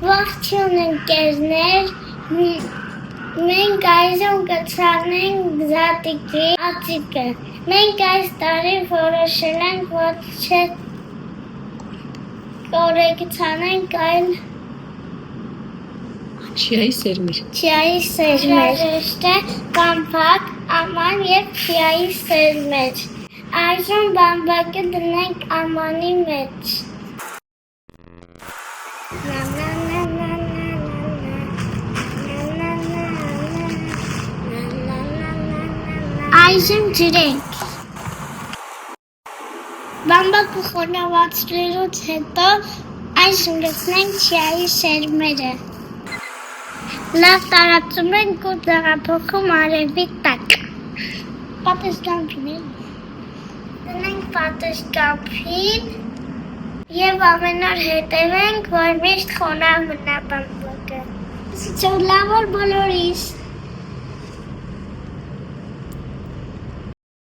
Ողջույն ընկերներ, մենք այժմ կցանենք Զատիկի ածիկը։ Մենք այս տարի որոշել ենք, որ չէ կցանենք, այլ Չիայի սերմեր։ չիայի սերմեր։ Հրաժեշտ է բամբակ, աման և չիայի սերմեր։ Այժմ բամբակը դնենք ամանի մեջ։ Այժմ ջրենք։ Բամբակը խոնավացրելուց հետո այժմ գցնենք չիայի սերմերը։ Լավ տարածում ենք ու ձեղափոխում արևի տակ։ Պատշգամբին դնենք պատշգամբին և ամեն օր հետևենք, որ միշտ խոնավ մնա բամբակը։ Ցույց լավ օր բոլորիս։